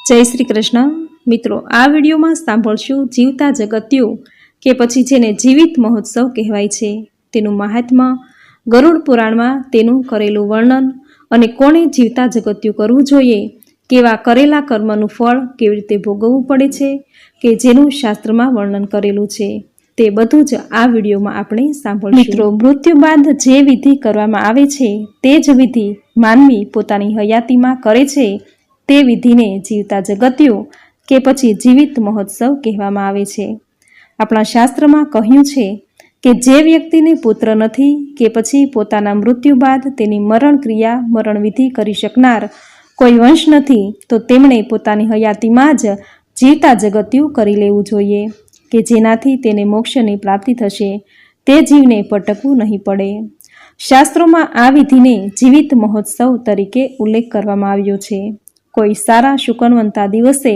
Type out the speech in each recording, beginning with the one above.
જય શ્રી કૃષ્ણ મિત્રો, આ વિડીયોમાં સાંભળશું જીવતા જગત્યો કે પછી જેને જીવિત મહોત્સવ કહેવાય છે તેનું મહાત્મ્ય, ગરુડ પુરાણમાં તેનું કરેલું વર્ણન અને કોણે જીવતા જગત્યું કરવું જોઈએ, કેવા કરેલા કર્મનું ફળ કેવી રીતે ભોગવવું પડે છે કે જેનું શાસ્ત્રમાં વર્ણન કરેલું છે, તે બધું જ આ વિડીયોમાં આપણે સાંભળીશું. મિત્રો, મૃત્યુ બાદ જે વિધિ કરવામાં આવે છે તે જ વિધિ માનવી પોતાની હયાતીમાં કરે છે તે વિધિને જીવતા જગત્યો કે પછી જીવિત મહોત્સવ કહેવામાં આવે છે. આપણા શાસ્ત્રમાં કહ્યું છે કે જે વ્યક્તિને પુત્ર નથી કે પછી પોતાના મૃત્યુ બાદ તેની મરણ ક્રિયા મરણ વિધિ કરી શકનાર કોઈ વંશ નથી તો તેમણે પોતાની હયાતીમાં જ જીવતા જગત્યું કરી લેવું જોઈએ કે જેનાથી તેને મોક્ષની પ્રાપ્તિ થશે, તે જીવને ભટકવું નહીં પડે. શાસ્ત્રોમાં આ વિધિને જીવિત મહોત્સવ તરીકે ઉલ્લેખ કરવામાં આવ્યો છે. કોઈ સારા શુકનવંતા દિવસે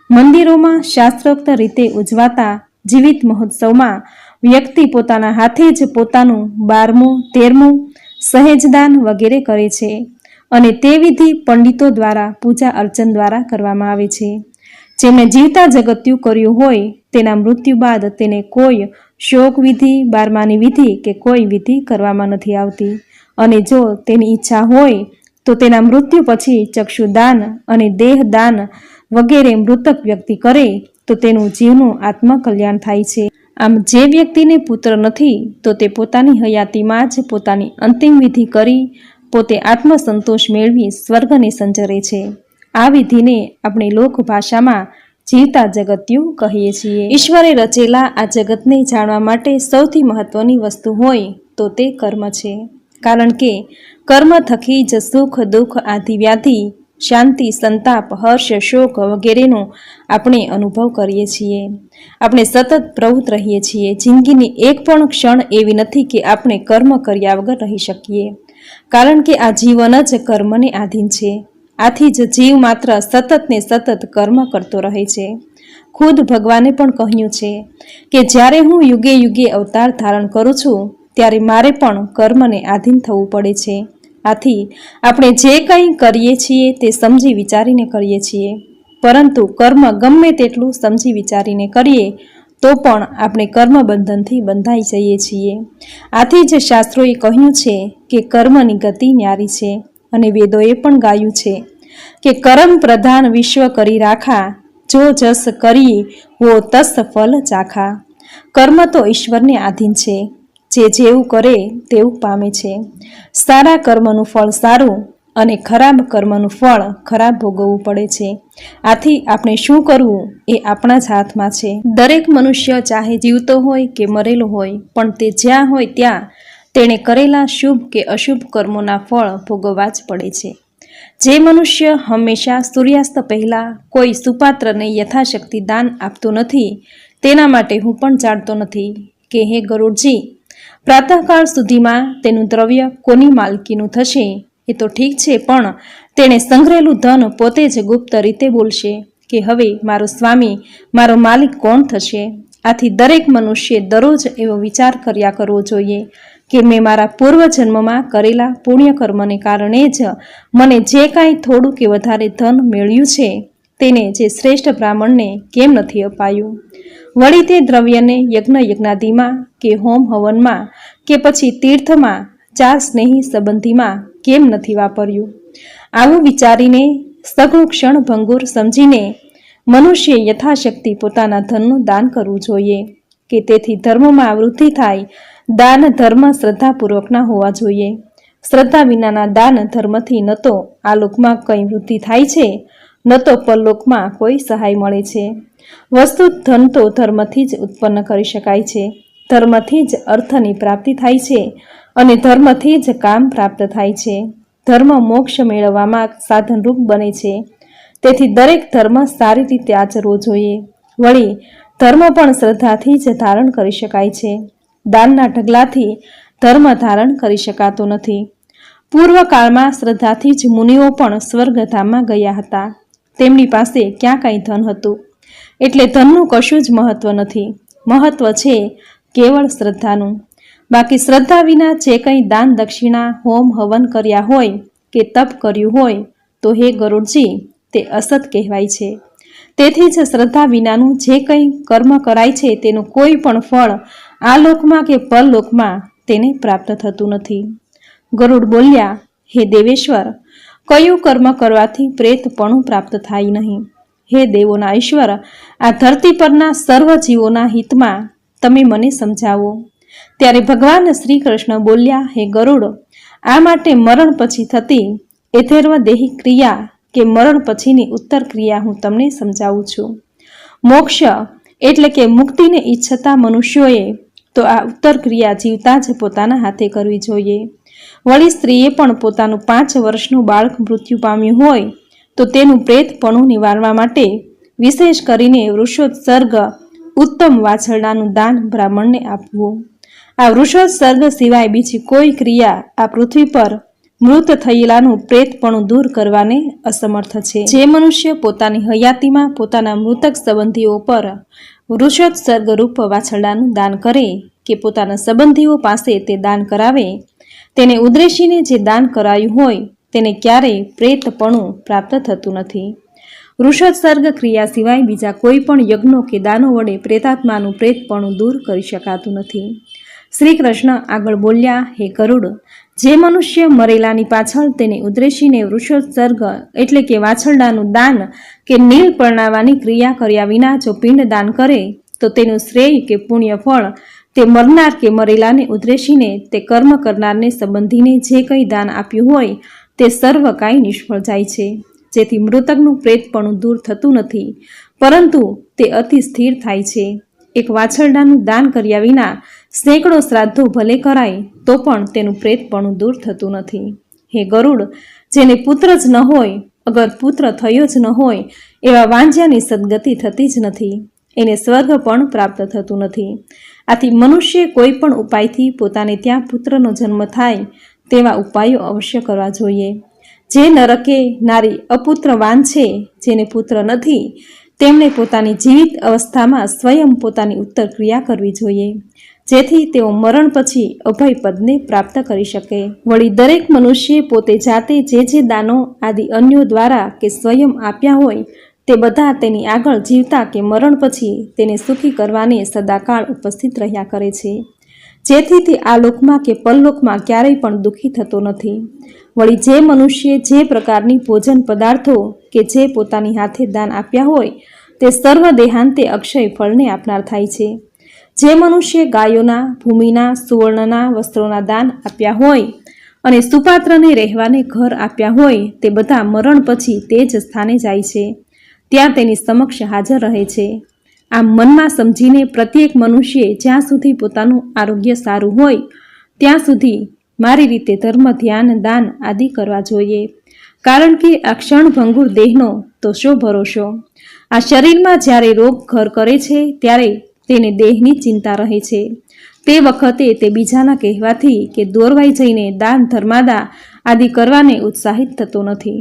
મંદિરોમાં શાસ્ત્રોક્ત રીતે ઉજવાતા જીવિત મહોત્સવમાં વ્યક્તિ પોતાના હાથે જ પોતાનું 12મું, 13મું સહેજદાન વગેરે કરે છે અને તે વિધિ પંડિતો દ્વારા પૂજા અર્ચન દ્વારા કરવામાં આવે છે. જેમણે જીવતા જગત્યું કર્યું હોય તેના મૃત્યુ બાદ તેને કોઈ શોક વિધિ, 12માની વિધિ કે કોઈ વિધિ કરવામાં નથી આવતી અને જો તેની ઈચ્છા હોય તો તેના મૃત્યુ પછી ચક્ષુદાન અને દેહદાન વગેરે મૃતક વ્યક્તિ કરે તો તેનું જીવનું આત્મકલ્યાણ થાય છે. આમ જે વ્યક્તિને પુત્ર નથી તો તે પોતાની હયાતીમાં જ પોતાની અંતિમ વિધિ કરી પોતે આત્મસંતોષ મેળવી સ્વર્ગને સંચરે છે. આ વિધિને આપણે લોકભાષામાં જીવતા જગત્યું કહીએ છીએ. ઈશ્વરે રચેલા આ જગતને જાણવા માટે સૌથી મહત્વની વસ્તુ હોય તો તે કર્મ છે. કારણ કે કર્મ થકી જ સુખ, દુઃખ, આદિ વ્યાધિ, શાંતિ, સંતાપ, હર્ષ, શોક વગેરેનો આપણે અનુભવ કરીએ છીએ. આપણે સતત પ્રવૃત્ત રહીએ છીએ. જિંદગીની એક પણ ક્ષણ એવી નથી કે આપણે કર્મ કર્યા વગર રહી શકીએ, કારણ કે આ જીવન જ કર્મને આધીન છે. આથી જ જીવ માત્ર સતત ને સતત કર્મ કરતો રહે છે. ખુદ ભગવાને પણ કહ્યું છે કે જ્યારે હું યુગે યુગે અવતાર ધારણ કરું છું ત્યારે મારે પણ કર્મને આધીન થવું પડે છે. આથી આપણે જે કંઈ કરીએ છીએ તે સમજી વિચારીને કરીએ છીએ, પરંતુ કર્મ ગમે તેટલું સમજી વિચારીને કરીએ તો પણ આપણે કર્મ બંધનથી બંધાઈ જઈએ છીએ. આથી જ શાસ્ત્રોએ કહ્યું છે કે કર્મની ગતિ ન્યારી છે અને વેદોએ પણ ગાયું છે કે કર્મ પ્રધાન વિશ્વ કરી રાખા, જો જસ કરી હો તસ ફલ ચાખા. કર્મ તો ઈશ્વરને આધીન છે, જે જેવું કરે તેવું પામે છે. સારા કર્મનું ફળ સારું અને ખરાબ કર્મનું ફળ ખરાબ ભોગવવું પડે છે. આથી આપણે શું કરવું એ આપણા જ હાથમાં છે. દરેક મનુષ્ય ચાહે જીવતો હોય કે મરેલો હોય, પણ તે જ્યાં હોય ત્યાં તેણે કરેલા શુભ કે અશુભ કર્મોના ફળ ભોગવવા જ પડે છે. જે મનુષ્ય હંમેશા સૂર્યાસ્ત પહેલાં કોઈ સુપાત્રને યથાશક્તિ દાન આપતો નથી તેના માટે હું પણ જાણતો નથી કે હે ગરુડજી, પ્રાતઃકાળ સુધીમાં તેનું દ્રવ્ય કોની માલકીનું થશે એ તો ઠીક છે, પણ તેણે સંગ્રહેલું ધન પોતે જ ગુપ્ત રીતે બોલશે કે હવે મારો સ્વામી, મારો માલિક કોણ થશે. આથી દરેક મનુષ્ય દરરોજ એવો વિચાર કર્યા કરવો જોઈએ કે મેં મારા પૂર્વજન્મમાં કરેલા પુણ્ય કર્મને કારણે જ મને જે કાંઈ થોડું કે વધારે ધન મેળ્યું છે તેને જે શ્રેષ્ઠ બ્રાહ્મણને કેમ નથી અપાયું. વળી તે દ્રવ્યને યજ્ઞાદિમાં કે હોમ હવનમાં કે પછી તીર્થમાં, ચાર સ્નેહી સંબંધીમાં કેમ નથી વાપર્યું. આવું વિચારીને સઘળું ક્ષણ ભંગુર સમજીને મનુષ્ય યથાશક્તિ પોતાના ધનનું દાન કરવું જોઈએ કે તેથી ધર્મમાં વૃદ્ધિ થાય. દાન ધર્મ શ્રદ્ધાપૂર્વકના હોવા જોઈએ. શ્રદ્ધા વિનાના દાન ધર્મથી ન તો આ લોકમાં કંઈ વૃદ્ધિ થાય છે ન તો પરલોકમાં કોઈ સહાય મળે છે. વસ્તુ ધન તો ધર્મથી જ ઉત્પન્ન કરી શકાય છે. ધર્મથી જ અર્થની પ્રાપ્તિ થાય છે અને ધર્મથી જ કામ પ્રાપ્ત થાય છે. ધર્મ મોક્ષ મેળવવામાં સાધનરૂપ બને છે. તેથી દરેક ધર્મ સારી રીતે આચરવો જોઈએ. વળી ધર્મ પણ શ્રદ્ધાથી જ ધારણ કરી શકાય છે. દાનના ઢગલાથી ધર્મ ધારણ કરી શકાતો નથી. પૂર્વકાળમાં શ્રદ્ધાથી જ મુનિઓ પણ સ્વર્ગધામમાં ગયા હતા. તેમની પાસે ક્યાં કાંઈ ધન હતું, એટલે ધનનું કશું જ મહત્વ નથી. મહત્વ છે કેવળ શ્રદ્ધાનું. બાકી શ્રદ્ધા વિના જે કંઈ દાન દક્ષિણા, હોમ હવન કર્યા હોય કે તપ કર્યું હોય તો હે ગરુડજી, તે અસત કહેવાય છે. તેથી જ શ્રદ્ધા વિનાનું જે કંઈ કર્મ કરાય છે તેનું કોઈ પણ ફળ આ લોકમાં કે પરલોકમાં તેને પ્રાપ્ત થતું નથી. ગરુડ બોલ્યા, હે દેવેશ્વર, કયું કર્મ કરવાથી પ્રેતપણું પ્રાપ્ત થાય નહીં? હે દેવોના ઈશ્વર, આ ધરતી પરના સર્વ જીવોના હિતમાં તમે મને સમજાવો. ત્યારે ભગવાન શ્રી કૃષ્ણ બોલ્યા, હે ગરુડ, આ માટે મરણ પછી થતી એથેર્વ દેહી ક્રિયા કે મરણ પછીની ઉત્તર ક્રિયા હું તમને સમજાવું છું. મોક્ષ એટલે કે મુક્તિને ઈચ્છતા મનુષ્યોએ તો આ ઉત્તર ક્રિયા જીવતા જ પોતાના હાથે કરવી જોઈએ. વળી સ્ત્રીએ પણ પોતાનું 5 વર્ષનું બાળક મૃત્યુ પામ્યું હોય તો તેનું પ્રેતપણું નિવારવા માટે વિશેષ કરીને વૃષોત્સર્ગ ઉત્તમ વાછરડાનું દાન બ્રાહ્મણને આપવું. આ વૃષોત્સર્ગ સિવાય બીજી કોઈ ક્રિયા આ પૃથ્વી પર મૃત થયેલાનું પ્રેતપણું દૂર કરવાને અસમર્થ છે. જે મનુષ્ય પોતાની હયાતીમાં પોતાના મૃતક સંબંધીઓ પર વૃષોત્સર્ગ રૂપ વાછરડાનું દાન કરે કે પોતાના સંબંધીઓ પાસે તે દાન કરાવે, તેને ઉદ્દેશીને જે દાન કરાયું હોય તેને ક્યારેય પ્રેતપણું પ્રાપ્ત થતું નથી. વૃષોત્સર્ગ ક્રિયા સિવાય બીજા કોઈ પણ યજ્ઞો કે દાનો વડે પ્રેતાત્માનું પ્રેતપણું દૂર કરી શકાતું નથી. શ્રી કૃષ્ણ આગળ બોલ્યા, હે ગરુડ, જે મનુષ્ય મરેલાની પાછળ તેને ઉદ્દેશીને વૃષોત્સર્ગ એટલે કે વાછરડાનું દાન કે નીલ પરણાવવાની ક્રિયા કર્યા વિના જો પિંડ દાન કરે તો તેનું શ્રેય કે પુણ્ય ફળ તે મરનાર કે મરેલાને ઉદ્દેશીને તે કર્મ કરનારને સંબંધીને જે કંઈ દાન આપ્યું હોય તે સર્વ કાંઈ નિષ્ફળ જાય છે. જેથી મૃતકનું પ્રેતપણું દૂર થતું નથી, પરંતુ તે અતિ સ્થિર થાય છે. એક વાછરડાનું દાન કર્યા વિના સેંકડો શ્રાદ્ધો ભલે કરાય તો પણ તેનું પ્રેતપણું દૂર થતું નથી. હે ગરુડ, જેને પુત્ર જ ન હોય, અગર પુત્ર થયો જ ન હોય એવા વાંઝ્યાની સદગતિ થતી જ નથી, એને સ્વર્ગ પણ પ્રાપ્ત થતું નથી. આથી મનુષ્ય કોઈ પણ ઉપાયથી પોતાને ત્યાં પુત્રનો જન્મ થાય તેવા ઉપાયો અવશ્ય કરવા જોઈએ. જે નરકે નારી અપુત્રવાન છે, જેને પુત્ર નથી, તેમણે પોતાની જીવિત અવસ્થામાં સ્વયં પોતાની ઉત્તર ક્રિયા કરવી જોઈએ, જેથી તેઓ મરણ પછી અભય પદને પ્રાપ્ત કરી શકે. વળી દરેક મનુષ્ય પોતે જાતે જે દાનો આદિ અન્યો દ્વારા કે સ્વયં આપ્યા હોય તે બધા તેની આગળ જીવતા કે મરણ પછી તેને સુખી કરવાને સદાકાળ ઉપસ્થિત રહ્યા કરે છે, જેથી તે આ લોકમાં કે પરલોકમાં ક્યારેય પણ દુઃખી થતો નથી. વળી જે મનુષ્ય જે પ્રકારની ભોજન પદાર્થો કે જે પોતાની હાથે દાન આપ્યા હોય તે સર્વ દેહાંતે અક્ષય ફળને આપનાર થાય છે. જે મનુષ્ય ગાયોના, ભૂમિના, સુવર્ણના વસ્ત્રોના દાન આપ્યા હોય અને સુપાત્રને રહેવાને ઘર આપ્યા હોય તે બધા મરણ પછી તે જ સ્થાને જાય છે, ત્યાં તેની સમક્ષ હાજર રહે છે. આમ મનમાં સમજીને પ્રત્યેક મનુષ્ય જ્યાં સુધી પોતાનું આરોગ્ય સારું હોય ત્યાં સુધી મારી રીતે ધર્મ, ધ્યાન, દાન આદિ કરવા જોઈએ. કારણ કે આ ક્ષણભંગુર દેહનો તો શો ભરોસો? આ શરીરમાં જ્યારે રોગ ઘર કરે છે ત્યારે તેને દેહની ચિંતા રહે છે. તે વખતે તે બીજાના કહેવાથી કે દોરવાઈ જઈને દાન, ધર્માદા આદિ કરવાને ઉત્સાહિત થતો નથી.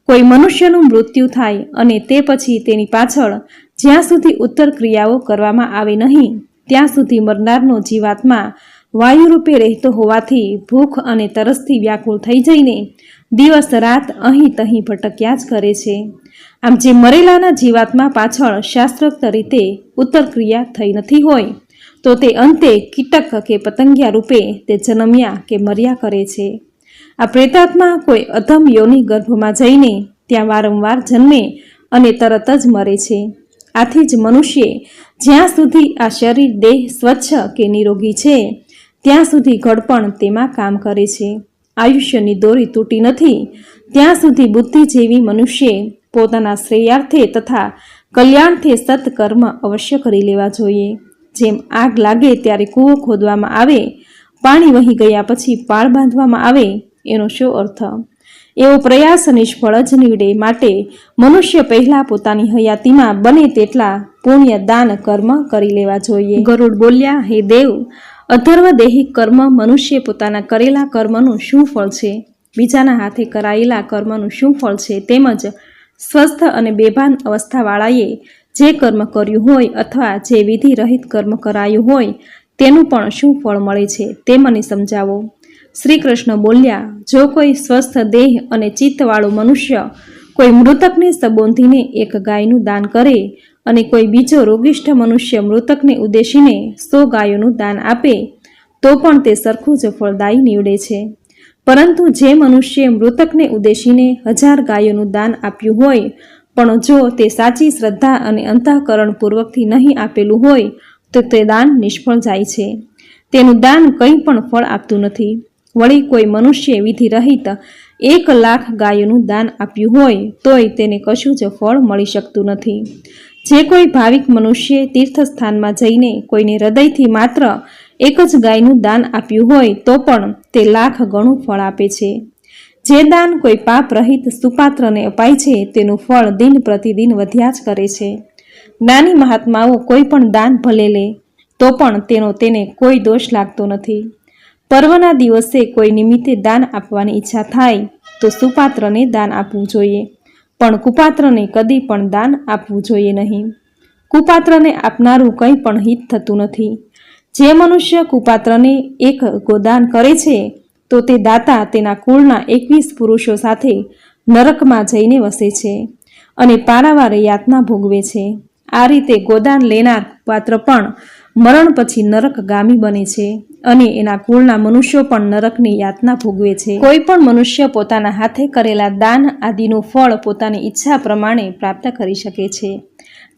કોઈ મનુષ્યનું મૃત્યુ થાય અને તે પછી તેની પાછળ જ્યાં સુધી ઉત્તર ક્રિયાઓ કરવામાં આવે નહીં ત્યાં સુધી મરનારનો જીવાત્મા વાયુરૂપે રહેતો હોવાથી ભૂખ અને તરસથી વ્યાકુળ થઈ જઈને દિવસ રાત અહીં તહીં ભટક્યા જ કરે છે. આમ જે મરેલાના જીવાત્મા પાછળ શાસ્ત્રોક્ત રીતે ઉત્તર ક્રિયા થઈ નથી હોય તો તે અંતે કીટક કે પતંગિયા રૂપે તે જન્મ્યા કે મર્યા કરે છે. આ પ્રેતાત્મા કોઈ અધમ યોનિ ગર્ભમાં જઈને ત્યાં વારંવાર જન્મે અને તરત જ મરે છે. આથી જ મનુષ્ય જ્યાં સુધી આ શરીર દેહ સ્વચ્છ કે નિરોગી છે ત્યાં સુધી ઘડપણ તેમાં કામ કરે છે. આયુષ્યની દોરી તૂટી નથી ત્યાં સુધી બુદ્ધિ જેવી મનુષ્ય પોતાના શ્રેયાર્થે તથા કલ્યાણથી સત્કર્મ અવશ્ય કરી લેવા જોઈએ. જેમ આગ લાગે ત્યારે કૂવો ખોદવામાં આવે, પાણી વહી ગયા પછી પાળ બાંધવામાં આવે, એનો શો અર્થ? એવો પ્રયાસ નિષ્ફળ જ નીવડે. માટે મનુષ્ય પહેલા પોતાની હયાતીમાં બને તેટલા પુણ્ય, દાન, કર્મ કરી લેવા જોઈએ. ગરુડ બોલ્યા, હે દેવ, અધર્વ દેહિક કર્મ મનુષ્ય પોતાના કરેલા કર્મનું શું ફળ છે? બીજાના હાથે કરાયેલા કર્મનું શું ફળ છે? તેમજ સ્વસ્થ અને બેભાન અવસ્થાવાળાએ જે કર્મ કર્યું હોય અથવા જે વિધિ રહિત કર્મ કરાયું હોય તેનું પણ શું ફળ મળે છે તે મને સમજાવો. શ્રી કૃષ્ણ બોલ્યા, જો કોઈ સ્વસ્થ દેહ અને ચિત્તવાળો મનુષ્ય કોઈ મૃતકને સંબોધીને એક ગાયનું દાન કરે અને કોઈ બીજો રોગિષ્ઠ મનુષ્ય મૃતકને ઉદ્દેશીને 100 ગાયોનું દાન આપે તો પણ તે સરખું જ ફળદાયી નીવડે છે. પરંતુ જે મનુષ્યે મૃતકને ઉદ્દેશીને 1000 ગાયોનું દાન આપ્યું હોય પણ જો તે સાચી શ્રદ્ધા અને અંતઃકરણપૂર્વકથી નહીં આપેલું હોય તો તે દાન નિષ્ફળ જાય છે. તેનું દાન કંઈ પણ ફળ આપતું નથી. વળી કોઈ મનુષ્ય વિધિ રહિત 1,00,000 ગાયોનું દાન આપ્યું હોય તોય તેને કશું જ ફળ મળી શકતું નથી. જે કોઈ ભાવિક મનુષ્યે તીર્થસ્થાનમાં જઈને કોઈને હૃદયથી માત્ર એક જ ગાયનું દાન આપ્યું હોય તો પણ તે 1,00,000 ગણું ફળ આપે છે. જે દાન કોઈ પાપ રહિત સુપાત્રને અપાય છે તેનું ફળ દિન પ્રતિદિન વધ્યા જ કરે છે. જ્ઞાની મહાત્માઓ કોઈ પણ દાન ભલે લે તો પણ તેને કોઈ દોષ લાગતો નથી. પર્વના દિવસે કોઈ નિમિત્તે દાન આપવાની ઈચ્છા થાય તો સુપાત્રને દાન આપવું જોઈએ, પણ કુપાત્રને કદી પણ દાન આપવું જોઈએ નહીં. કુપાત્રને આપનારું કંઈ પણ હિત થતું નથી. જે મનુષ્ય કુપાત્રને એક ગોદાન કરે છે તો તે દાતા તેના કુળના 21 પુરુષો સાથે નરકમાં જઈને વસે છે અને પારાવાર યાતના ભોગવે છે. આ રીતે ગોદાન લેનાર કુપાત્ર પણ મરણ પછી નરકગામી બને છે અને એના કુળના મનુષ્યો પણ નરકની યાતના ભોગવે છે. કોઈ પણ મનુષ્ય પોતાના હાથે કરેલા દાન આદિનું ફળ પોતાની ઈચ્છા પ્રમાણે પ્રાપ્ત કરી શકે છે.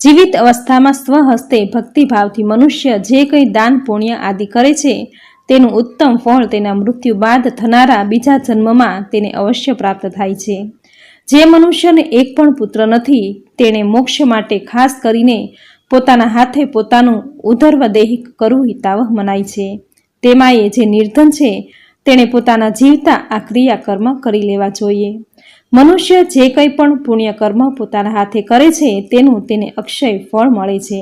જીવિત અવસ્થામાં સ્વહસ્તે ભક્તિભાવથી મનુષ્ય જે કંઈ દાન પુણ્ય આદિ કરે છે તેનું ઉત્તમ ફળ તેના મૃત્યુ બાદ થનારા બીજા જન્મમાં તેને અવશ્ય પ્રાપ્ત થાય છે. જે મનુષ્યને એક પણ પુત્ર નથી તેણે મોક્ષ માટે ખાસ કરીને પોતાના હાથે પોતાનું ઉદર્વદેહિક કરવું હિતાવહ મનાય છે. તેમાંય જે નિર્ધન છે તેણે પોતાના જીવતા આ ક્રિયા કર્મ કરી લેવા જોઈએ. મનુષ્ય જે કંઈ પણ પુણ્ય કર્મ પોતાના હાથે કરે છે તેનું તેને અક્ષય ફળ મળે છે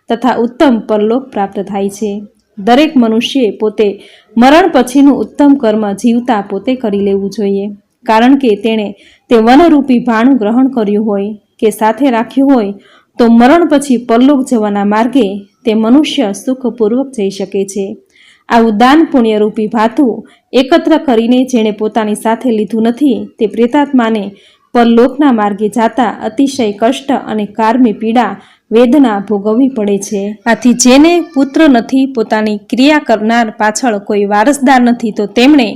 તથા ઉત્તમ પરલોક પ્રાપ્ત થાય છે. દરેક મનુષ્યે પોતે મરણ પછીનું ઉત્તમ કર્મ જીવતા પોતે કરી લેવું જોઈએ, કારણ કે તેણે તે વનરૂપી ભાણું ગ્રહણ કર્યું હોય કે સાથે રાખ્યું હોય તો મરણ પછી પરલોક જવાના માર્ગે તે મનુષ્ય સુખપૂર્વક જઈ શકે છે. આવું દાન પુણ્યરૂપી ભાથું એકત્ર કરીને જેણે પોતાની સાથે લીધું નથી તે પ્રેતાત્માને પરલોકના માર્ગે જાતા અતિશય કષ્ટ અને કારમી પીડા વેદના ભોગવવી પડે છે. આથી જેને પુત્ર નથી, પોતાની ક્રિયા કરનાર પાછળ કોઈ વારસદાર નથી તો તેમણે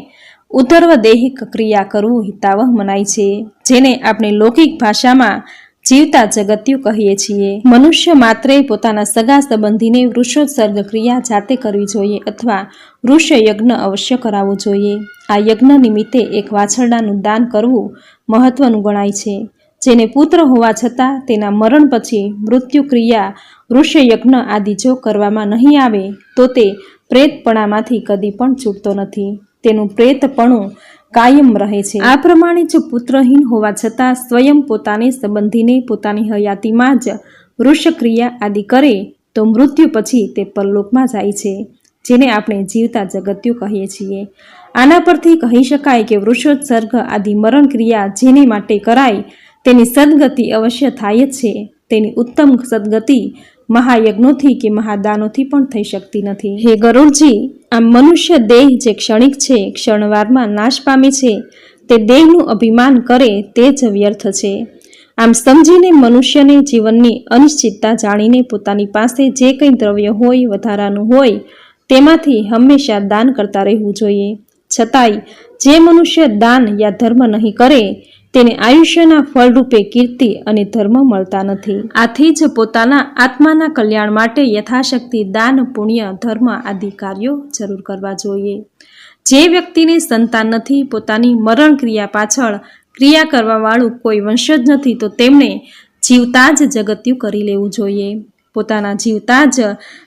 ઉદર્વદેહિક ક્રિયા કરવું હિતાવહ મનાય છે, જેને આપણે લૌકિક ભાષામાં જીવતા જગત્યું કહીએ છીએ. મનુષ્ય માત્રે પોતાના સગા સંબંધીને વૃષોત્સર્ગ ક્રિયા જાતે કરવી જોઈએ અથવા વૃષ યજ્ઞ અવશ્ય કરાવવો જોઈએ. આ યજ્ઞ નિમિત્તે એક વાછરડાનું દાન કરવું મહત્વનું ગણાય છે. જેને પુત્ર હોવા છતાં તેના મરણ પછી મૃત્યુ ક્રિયા વૃષ યજ્ઞ આદિ જો કરવામાં નહીં આવે તો તે પ્રેતપણામાંથી કદી પણ છૂટતો નથી. તેનું પ્રેતપણું કાયમ રહે છે. આ પ્રમાણે જો પુત્રહીન હોવા છતાં સ્વયં પોતાને સંબંધીને પોતાની હયાતીમાં જ વૃષક્રિયા આદિ કરે તો મૃત્યુ પછી તે પરલોકમાં જાય છે, જેને આપણે જીવતા જગત્યું કહીએ છીએ. આના પરથી કહી શકાય કે વૃષોત્સર્ગ આદિ મરણ ક્રિયા જેને માટે કરાય તેની સદગતિ અવશ્ય થાય જ છે. તેની ઉત્તમ સદગતિ મહાયજ્ઞોથી કે મહાદાનોથી પણ થઈ શકતી નથી. હે ગરુડજી, આમ મનુષ્ય દેહ જે ક્ષણિક છે, ક્ષણવારમાં નાશ પામે છે, તે દેહનું અભિમાન કરે તે જ વ્યર્થ છે. આમ સમજીને મનુષ્યને જીવનની અનિશ્ચિતતા જાણીને પોતાની પાસે જે કંઈ દ્રવ્ય હોય, વધારાનું હોય તેમાંથી હંમેશા દાન કરતા રહેવું જોઈએ. છતાંય જે મનુષ્ય દાન યા ધર્મ નહીં કરે તેને આયુષ્યના ફળરૂપે કીર્તિ અને ધર્મ મળતા નથી. આથી જ પોતાના આત્માના કલ્યાણ માટે યથાશક્તિ દાન, પુણ્ય, ધર્મ આદિ કાર્યો જરૂર કરવા જોઈએ. જે વ્યક્તિને સંતાન નથી, પોતાની મરણ ક્રિયા પાછળ ક્રિયા કરવાવાળું કોઈ વંશજ નથી તો તેમણે જીવતા જ જગત્યું કરી લેવું જોઈએ. પોતાના જીવતા જ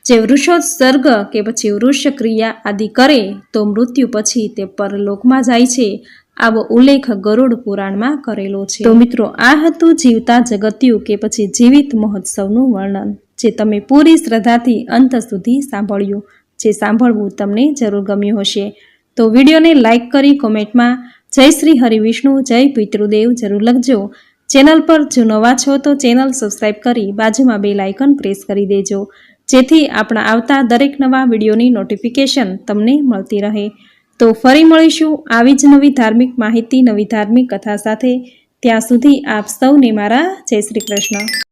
જે વૃષોત્સર્ગ કે પછી વૃષ ક્રિયા આદિ કરે તો મૃત્યુ પછી તે પરલોકમાં જાય છે. આવો ઉલ્લેખ ગરુડ પુરાણમાં કરેલો છે. તો મિત્રો, આ હતું જીવતા જગત્યું કે પછી જીવિત મહોત્સવનું વર્ણન, જે તમે પૂરી શ્રદ્ધાથી અંત સુધી સાંભળ્યું. જે સાંભળવું તમને જરૂર ગમ્યું હશે તો વિડીયોને લાઇક કરી કોમેન્ટમાં જય શ્રી હરિવિષ્ણુ, જય પિતૃદેવ જરૂર લખજો. ચેનલ પર જો નવા છો તો ચેનલ સબસ્ક્રાઈબ કરી બાજુમાં બેલ આઇકન પ્રેસ કરી દેજો, જેથી આપણા આવતા દરેક નવા વિડીયોની નોટિફિકેશન તમને મળતી રહે. તો ફરી મળીશું આવી જ નવી ધાર્મિક માહિતી, નવી ધાર્મિક કથા સાથે. ત્યાં સુધી આપ સૌને મારા જય શ્રી કૃષ્ણ.